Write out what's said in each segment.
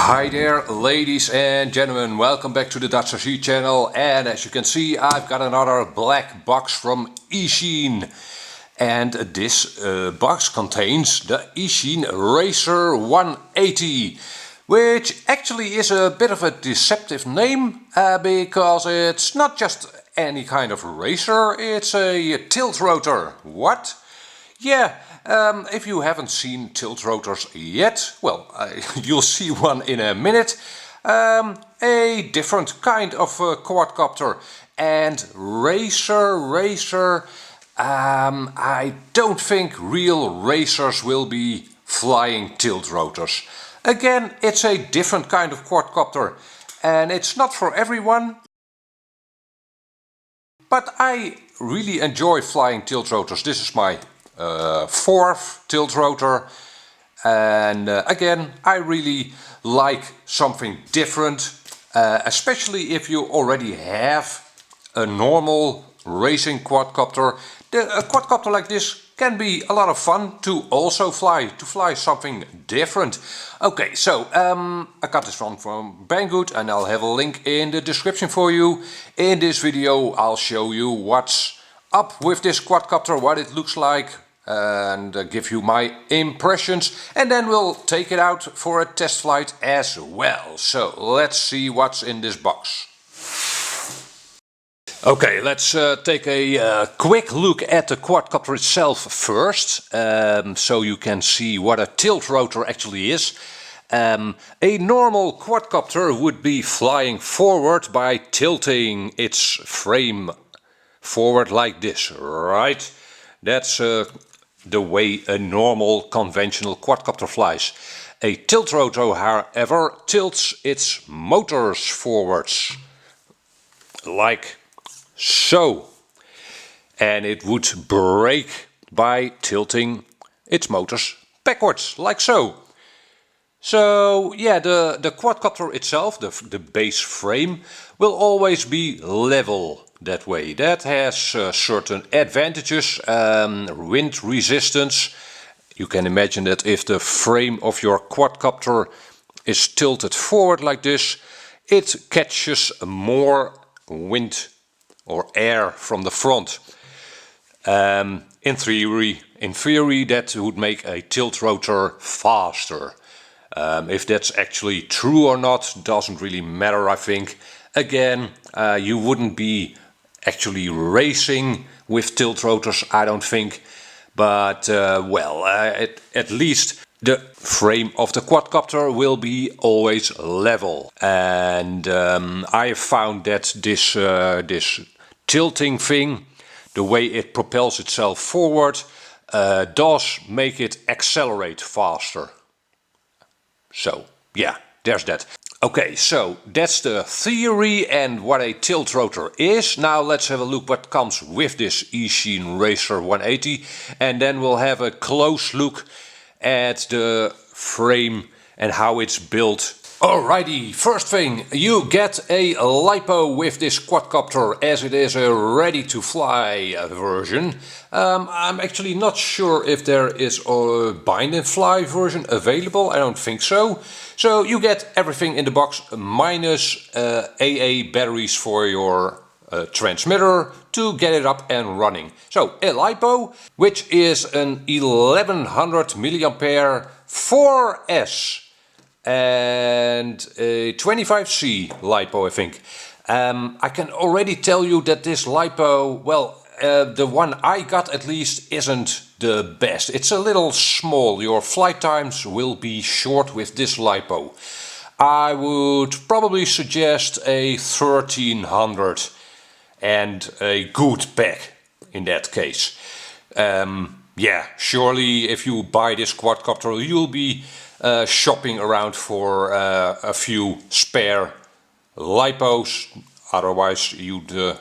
Hi there, ladies and gentlemen, welcome back to the DutchRC channel. And as you can see, I've got another black box from Eachine. And this box contains the Eachine Racer 180, which actually is a bit of a deceptive name because it's not just any kind of racer, it's a Tiltrotor. What? Yeah, if you haven't seen Tiltrotors yet, well, you'll see one in a minute. A different kind of quadcopter. And racer, I don't think real racers will be flying Tiltrotors. Again, it's a different kind of quadcopter, and it's not for everyone. But I really enjoy flying Tiltrotors. This is my fourth Tiltrotor, and again, I really like something different, especially if you already have a normal racing quadcopter. A quadcopter like this can be a lot of fun to also fly something different. Okay, so I got this one from Banggood, and I'll have a link in the description for you. In this video I'll show you what's up with this quadcopter, what it looks like, and give you my impressions, and then we'll take it out for a test flight as well. So let's see what's in this box. Okay, let's take a quick look at the quadcopter itself first, so you can see what a tiltrotor actually is. A normal quadcopter would be flying forward by tilting its frame forward like this, right? That's the way a normal conventional quadcopter flies. A tiltrotor, however, tilts its motors forwards like so, and it would brake by tilting its motors backwards like so. So yeah, the quadcopter itself, the base frame, will always be level that way. That has certain advantages. Wind resistance. You can imagine that if the frame of your quadcopter is tilted forward like this, it catches more wind or air from the front. In theory, that would make a tiltrotor faster. If that's actually true or not doesn't really matter, I think. Again, you wouldn't be actually racing with tiltrotors, I don't think. But well, at least the frame of the quadcopter will be always level. And I have found that this tilting thing, the way it propels itself forward, does make it accelerate faster. So yeah, there's that. Okay, so that's the theory and what a tiltrotor is. Now let's have a look what comes with this Eachine Racer 180, and then we'll have a close look at the frame and how it's built. Alrighty, first thing, you get a Lipo with this quadcopter, as it is a ready-to-fly version. I'm actually not sure if there is a Maiden Flight version available, I don't think so. So you get everything in the box minus AA batteries for your transmitter to get it up and running. So a Lipo, which is an 1100 mAh 4S. And a 25C Lipo, I think. I can already tell you that this Lipo, well, the one I got at least isn't the best. It's a little small. Your flight times will be short with this Lipo. I would probably suggest a 1300 and a good pack in that case. Yeah, surely if you buy this quadcopter you'll be shopping around for a few spare Lipos, otherwise you'd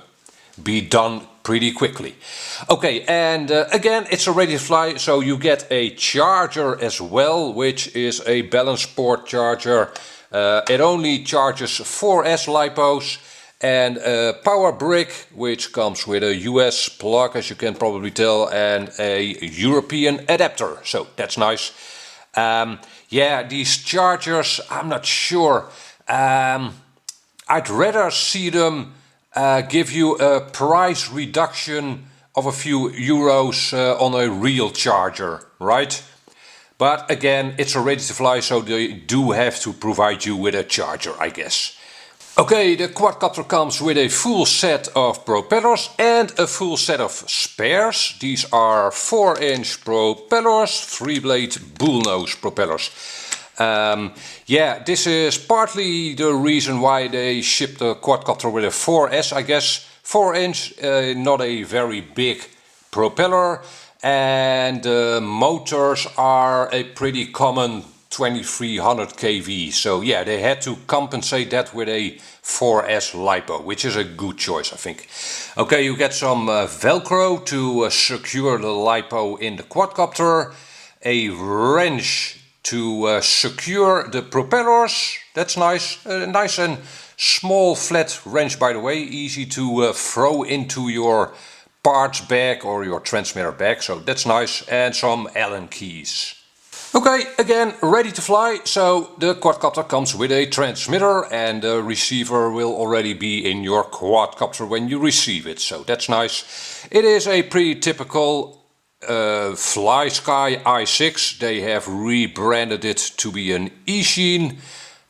be done pretty quickly. Okay, and again, it's a ready to fly, so you get a charger as well, which is a balance port charger. It only charges 4S Lipos, and a power brick, which comes with a US plug, as you can probably tell, and a European adapter, so that's nice. Yeah, these chargers, I'm not sure. I'd rather see them give you a price reduction of a few euros on a real charger, right? But again, it's ready to fly, so they do have to provide you with a charger, I guess. Okay, the quadcopter comes with a full set of propellers and a full set of spares. These are 4-inch propellers, 3-blade bullnose propellers. Yeah, this is partly the reason why they shipped the quadcopter with a 4S, I guess. 4-inch, not a very big propeller, and the motors are a pretty common 2300 kV. So yeah, they had to compensate that with a 4S Lipo, which is a good choice, I think. Okay, you get some Velcro to secure the Lipo in the quadcopter, a wrench to secure the propellers. That's nice. Nice and small flat wrench, by the way, easy to throw into your parts bag or your transmitter bag, so that's nice, and some Allen keys. Okay, again, ready to fly. So the quadcopter comes with a transmitter, and the receiver will already be in your quadcopter when you receive it, so that's nice. It is a pretty typical FlySky i6. They have rebranded it to be an Eachine.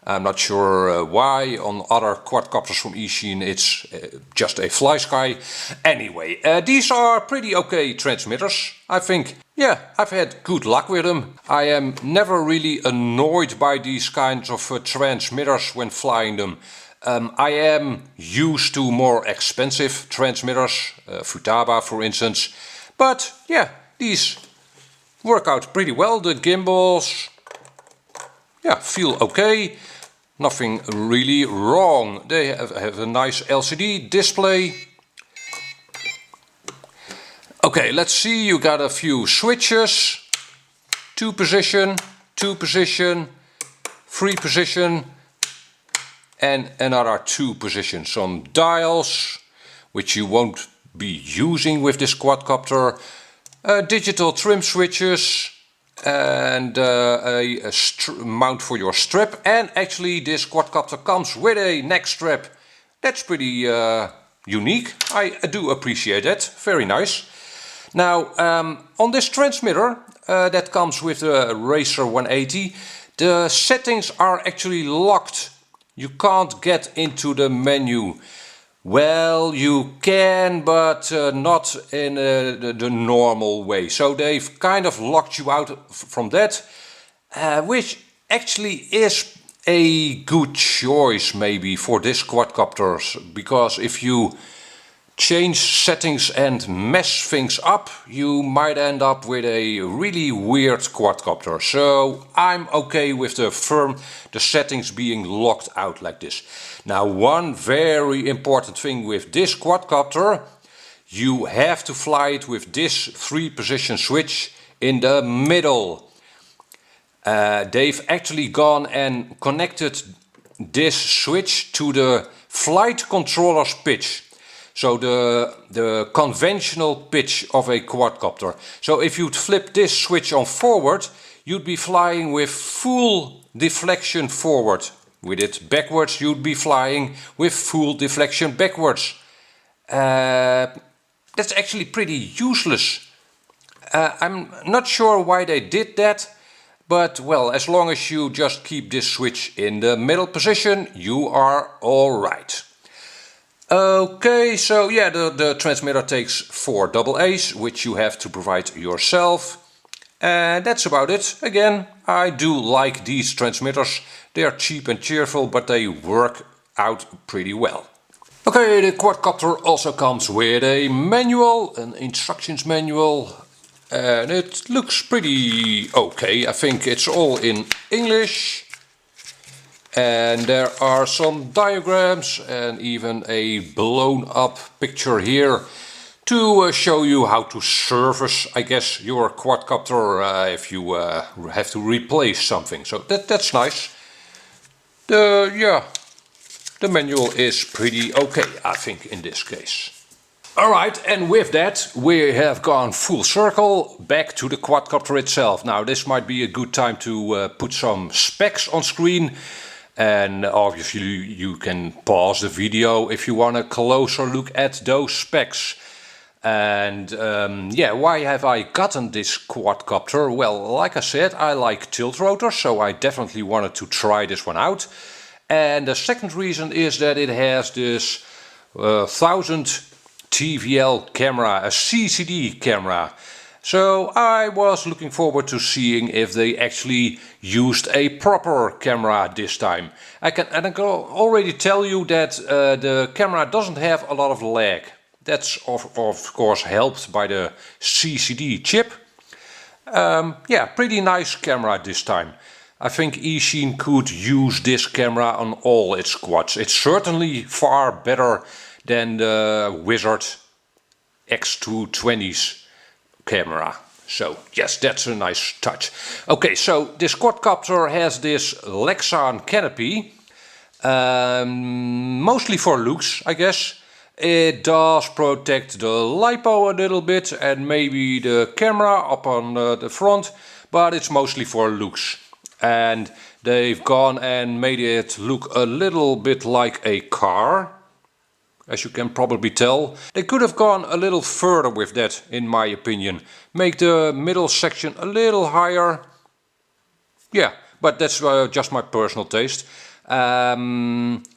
I'm not sure why. On other quadcopters from Eachine it's just a FlySky. Anyway, these are pretty okay transmitters, I think. Yeah, I've had good luck with them. I am never really annoyed by these kinds of transmitters when flying them. I am used to more expensive transmitters, Futaba for instance. But yeah, these work out pretty well. The gimbals, yeah, feel okay. Nothing really wrong. They have a nice LCD display. Okay, let's see. You got a few switches. 2 position, 2 position, 3 position, and another 2 position. Some dials, which you won't be using with this quadcopter. Digital trim switches. And a mount for your strap, and actually this quadcopter comes with a neck strap. That's pretty unique. I do appreciate that. Very nice. Now on this transmitter that comes with the Racer 180, the settings are actually locked. You can't get into the menu. Well, you can, but not in the normal way. So they've kind of locked you out from that, which actually is a good choice maybe for this quadcopters, because if you change settings and mess things up, you might end up with a really weird quadcopter. So I'm okay with the settings being locked out like this. Now, one very important thing with this quadcopter, you have to fly it with this 3-position switch in the middle. They've actually gone and connected this switch to the flight controller's pitch. So the conventional pitch of a quadcopter. So if you'd flip this switch on forward, you'd be flying with full deflection forward. With it backwards, you'd be flying with full deflection backwards. That's actually pretty useless. I'm not sure why they did that, but well, as long as you just keep this switch in the middle position, you are alright. Okay, so yeah, the transmitter takes 4 AA's, which you have to provide yourself. And that's about it. Again, I do like these transmitters. They are cheap and cheerful, but they work out pretty well. Okay, the quadcopter also comes with a manual, an instructions manual. And it looks pretty okay. I think it's all in English. And there are some diagrams and even a blown up picture here to show you how to service, I guess, your quadcopter if you have to replace something. So that's nice. The manual is pretty okay, I think, in this case. Alright, and with that we have gone full circle back to the quadcopter itself. Now this might be a good time to put some specs on screen, and obviously you can pause the video if you want a closer look at those specs. And yeah, why have I gotten this quadcopter? Well, like I said, I like Tiltrotor, so I definitely wanted to try this one out. And the second reason is that it has this 1000 TVL camera, a CCD camera. So I was looking forward to seeing if they actually used a proper camera this time. I can already tell you that the camera doesn't have a lot of lag. That's of course helped by the CCD chip. Yeah, pretty nice camera this time. I think Eachine could use this camera on all its quads. It's certainly far better than the Wizard X220's camera. So yes, that's a nice touch. Okay, so this quadcopter has this Lexan canopy, mostly for looks, I guess. It does protect the Lipo a little bit and maybe the camera up on the front, but it's mostly for looks. And they've gone and made it look a little bit like a car, as you can probably tell. They could have gone a little further with that, in my opinion. Make the middle section a little higher. Yeah, but that's just my personal taste.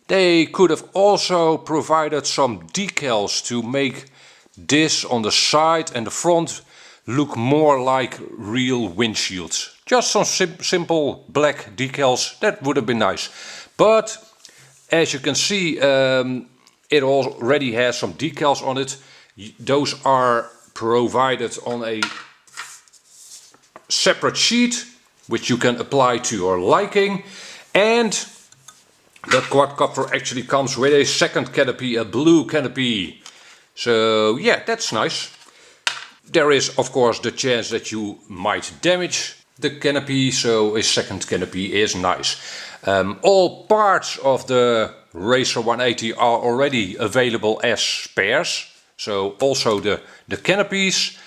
They could have also provided some decals to make this on the side and the front look more like real windshields. Just some simple black decals, that would have been nice. But as you can see, it already has some decals on it. Those are provided on a separate sheet, which you can apply to your liking. And the quadcopter actually comes with a second canopy, a blue canopy. So yeah, that's nice. There is of course the chance that you might damage the canopy, so a second canopy is nice. All parts of the Racer 180 are already available as spares, so also the canopies.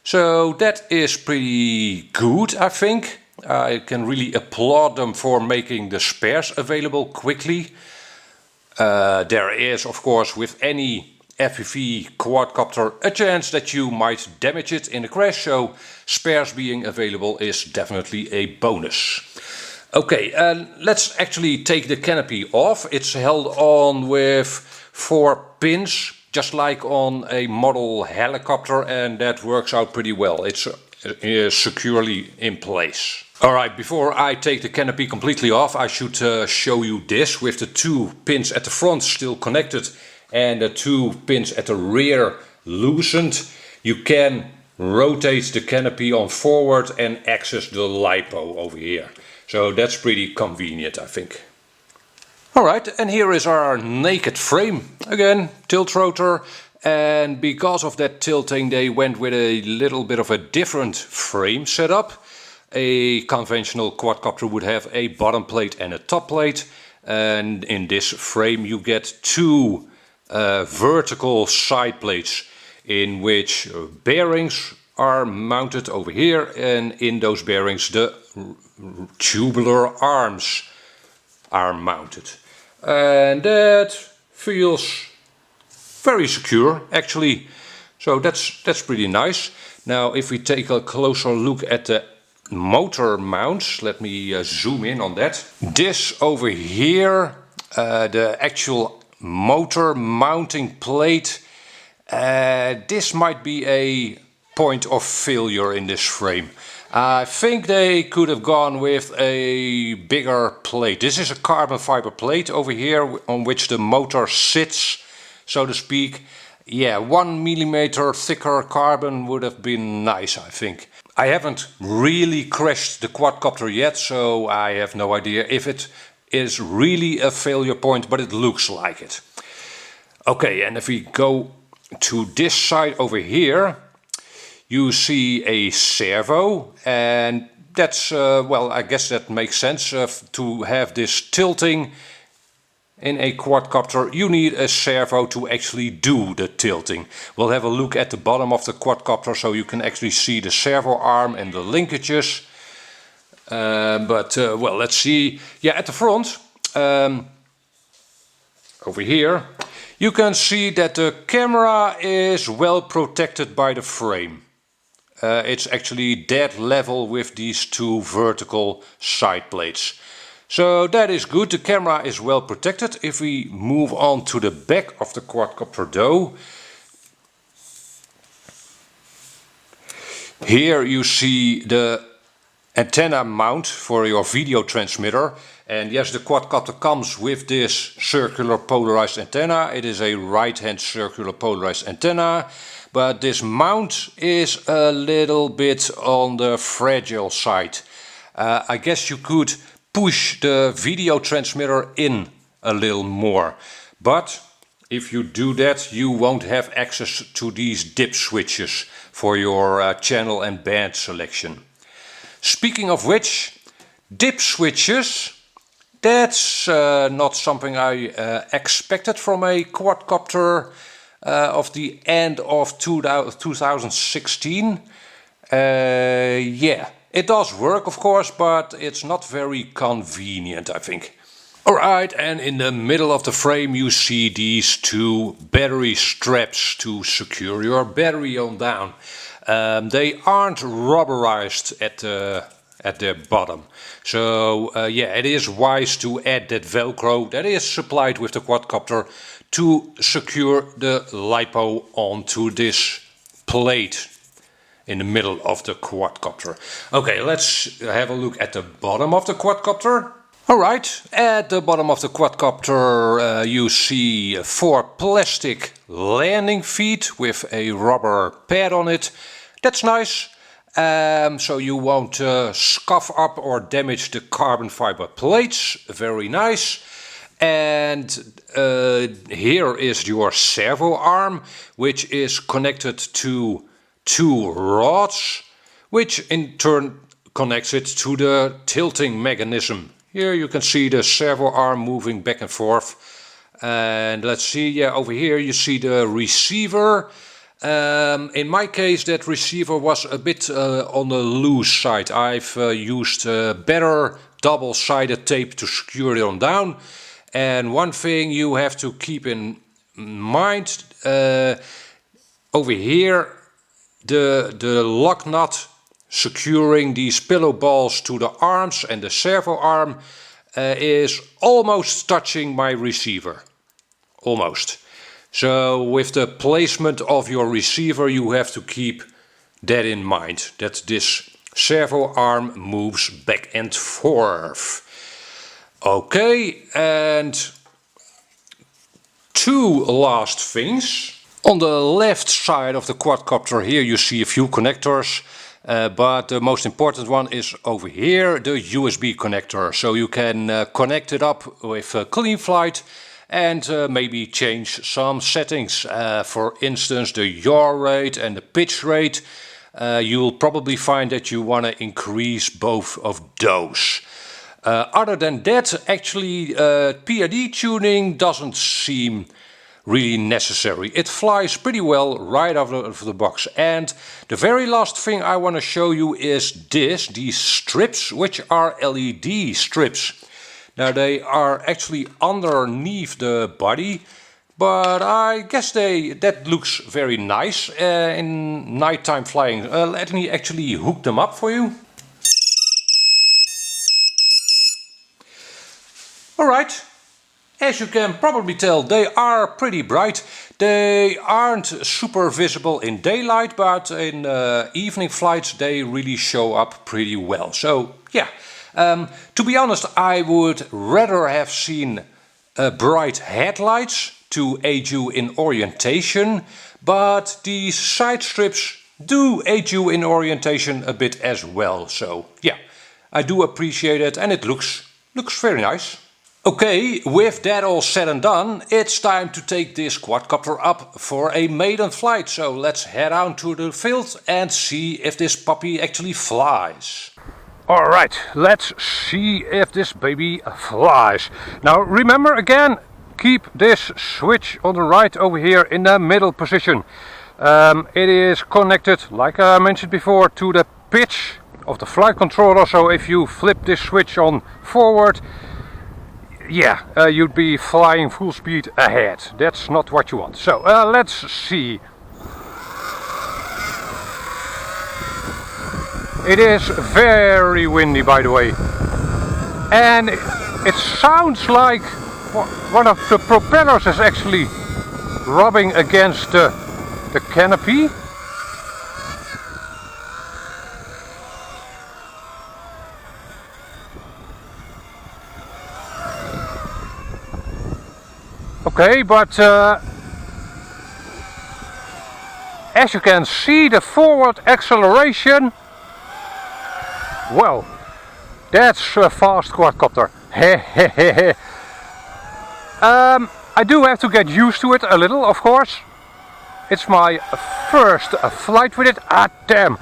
So that is pretty good, I think. I can really applaud them for making the spares available quickly. There is, of course, with any FPV quadcopter a chance that you might damage it in a crash, so spares being available is definitely a bonus. Okay, let's actually take the canopy off. It's held on with 4 pins, just like on a model helicopter, and that works out pretty well. It's securely in place. Alright, before I take the canopy completely off, I should show you this with the 2 pins at the front still connected and the 2 pins at the rear loosened. You can rotate the canopy on forward and access the Lipo over here. So that's pretty convenient, I think. Alright, and here is our naked frame. Again, Tiltrotor. And because of that tilting, they went with a little bit of a different frame setup. A conventional quadcopter would have a bottom plate and a top plate. And in this frame you get 2 vertical side plates in which bearings are mounted over here, and in those bearings the tubular arms are mounted. And that feels very secure actually, so that's pretty nice. Now if we take a closer look at the motor mounts, let me zoom in on that. This over here, the actual motor mounting plate, this might be a point of failure in this frame. I think they could have gone with a bigger plate. This is a carbon fiber plate over here on which the motor sits, so to speak. Yeah, 1 millimeter thicker carbon would have been nice, I think. I haven't really crashed the quadcopter yet, so I have no idea if it is really a failure point, but it looks like it. Okay, and if we go to this side over here, you see a servo, and that's, well, I guess that makes sense to have this tilting in a quadcopter, you need a servo to actually do the tilting. We'll have a look at the bottom of the quadcopter so you can actually see the servo arm and the linkages. Well, let's see. Yeah, at the front, over here, you can see that the camera is well protected by the frame. It's actually dead level with these two vertical side plates. So that is good, the camera is well protected. If we move on to the back of the quadcopter though, here you see the antenna mount for your video transmitter. And yes, the quadcopter comes with this circular polarized antenna. It is a right-hand circular polarized antenna. But this mount is a little bit on the fragile side. I guess you could push the video transmitter in a little more. But if you do that, you won't have access to these dip switches for your channel and band selection. Speaking of which, dip switches, that's not something I expected from a quadcopter of the end of 2016. Yeah, it does work of course, but it's not very convenient, I think. Alright, and in the middle of the frame you see these two battery straps to secure your battery on down. They aren't rubberized at the bottom. So yeah, it is wise to add that Velcro that is supplied with the quadcopter to secure the Lipo onto this plate in the middle of the quadcopter. Okay, let's have a look at the bottom of the quadcopter. Alright, at the bottom of the quadcopter you see 4 plastic landing feet with a rubber pad on it. That's nice, so you won't scuff up or damage the carbon fiber plates. Very nice. And here is your servo arm, which is connected to 2 rods, which in turn connects it to the tilting mechanism. Here you can see the servo arm moving back and forth. And let's see, yeah, over here you see the receiver. In my case that receiver was a bit on the loose side. I've used better double-sided tape to secure it on down. And one thing you have to keep in mind, over here the lock nut securing these pillow balls to the arms and the servo arm is almost touching my receiver. Almost. So with the placement of your receiver you have to keep that in mind, that this servo arm moves back and forth. Okay, and 2 last things. On the left side of the quadcopter here you see a few connectors, but the most important one is over here, the USB connector. So you can connect it up with Clean Flight and maybe change some settings. For instance, the yaw rate and the pitch rate. You'll probably find that you want to increase both of those. Other than that, actually PID tuning doesn't seem really necessary. It flies pretty well right out of the box. And the very last thing I want to show you is these strips, which are LED strips. Now they are actually underneath the body, but I guess that looks very nice in nighttime flying. Let me actually hook them up for you. Alright, as you can probably tell, they are pretty bright. They aren't super visible in daylight, but in evening flights they really show up pretty well. So yeah, to be honest, I would rather have seen bright headlights to aid you in orientation, but these side strips do aid you in orientation a bit as well. So yeah, I do appreciate it and it looks very nice. Okay, with that all said and done, it's time to take this quadcopter up for a maiden flight. So let's head out to the field and see if this puppy actually flies. Alright, let's see if this baby flies. Now remember again, keep this switch on the right over here in the middle position. It is connected, like I mentioned before, to the pitch of the flight controller, so if you flip this switch on forward, yeah, you'd be flying full speed ahead. That's not what you want. So let's see. It is very windy, by the way, and it sounds like one of the propellers is actually rubbing against the canopy. Okay, but as you can see, the forward acceleration, well, that's a fast quadcopter. I do have to get used to it a little, of course. It's my first flight with it. Ah, damn.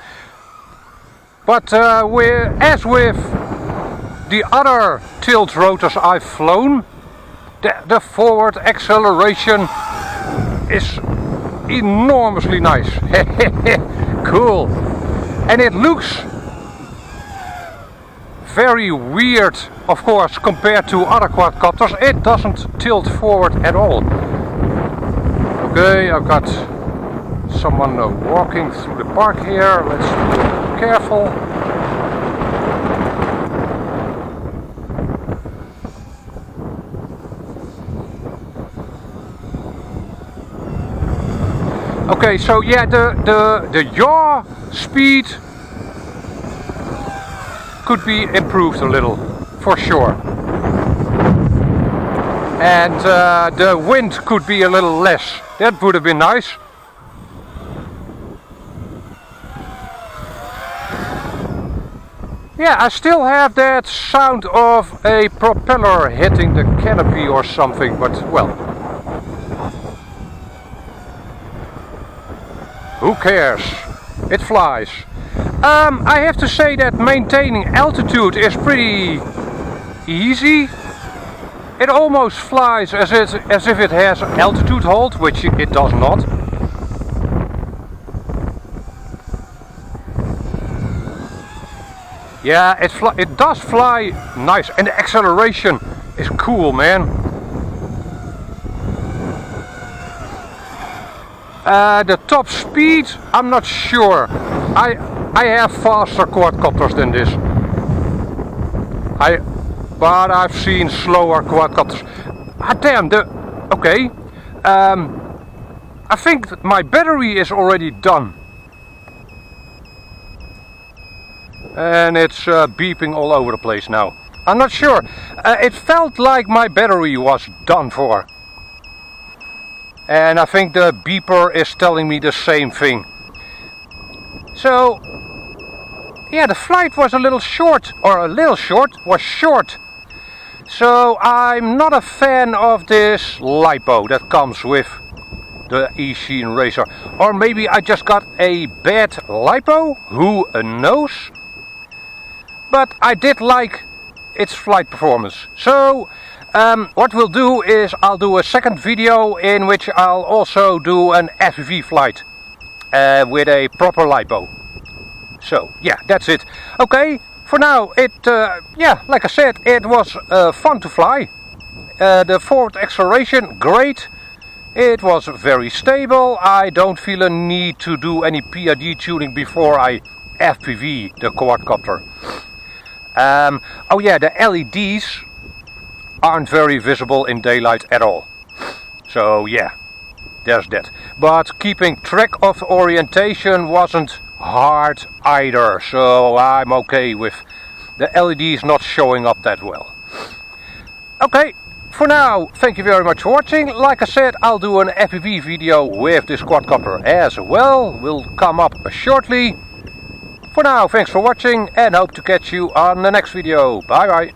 But as with the other tilt rotors I've flown, the forward acceleration is enormously nice. Cool. And it looks very weird, of course, compared to other quadcopters. It doesn't tilt forward at all. Okay, I've got someone walking through the park here. Let's be careful. Okay, so yeah, the yaw speed could be improved a little, for sure. And the wind could be a little less. That would have been nice. Yeah, I still have that sound of a propeller hitting the canopy or something, but well, who cares? It flies. I have to say that maintaining altitude is pretty easy. It almost flies as if it has altitude hold, which it does not. Yeah, it does fly nice, and the acceleration is cool, man. The top speed, I'm not sure. I have faster quadcopters than this. But I've seen slower quadcopters. Ah, damn, okay. I think my battery is already done. And it's beeping all over the place now. I'm not sure. It felt like my battery was done for. And I think the beeper is telling me the same thing. So, yeah, the flight was a little short, was short. So I'm not a fan of this Lipo that comes with the Eachine Racer. Or maybe I just got a bad Lipo, who knows? But I did like its flight performance. So what we'll do is I'll do a second video in which I'll also do an FPV flight with a proper Lipo. So yeah, that's it. Okay, for now yeah, like I said, it was fun to fly. The forward acceleration, great. It was very stable. I don't feel a need to do any PID tuning before I FPV the quadcopter. Oh yeah, the LEDs aren't very visible in daylight at all. So yeah, there's that. But keeping track of the orientation wasn't hard either. So I'm okay with the LEDs not showing up that well. Okay, for now, thank you very much for watching. Like I said, I'll do an FPV video with this quadcopter as well. Will come up shortly. For now, thanks for watching and hope to catch you on the next video. Bye bye.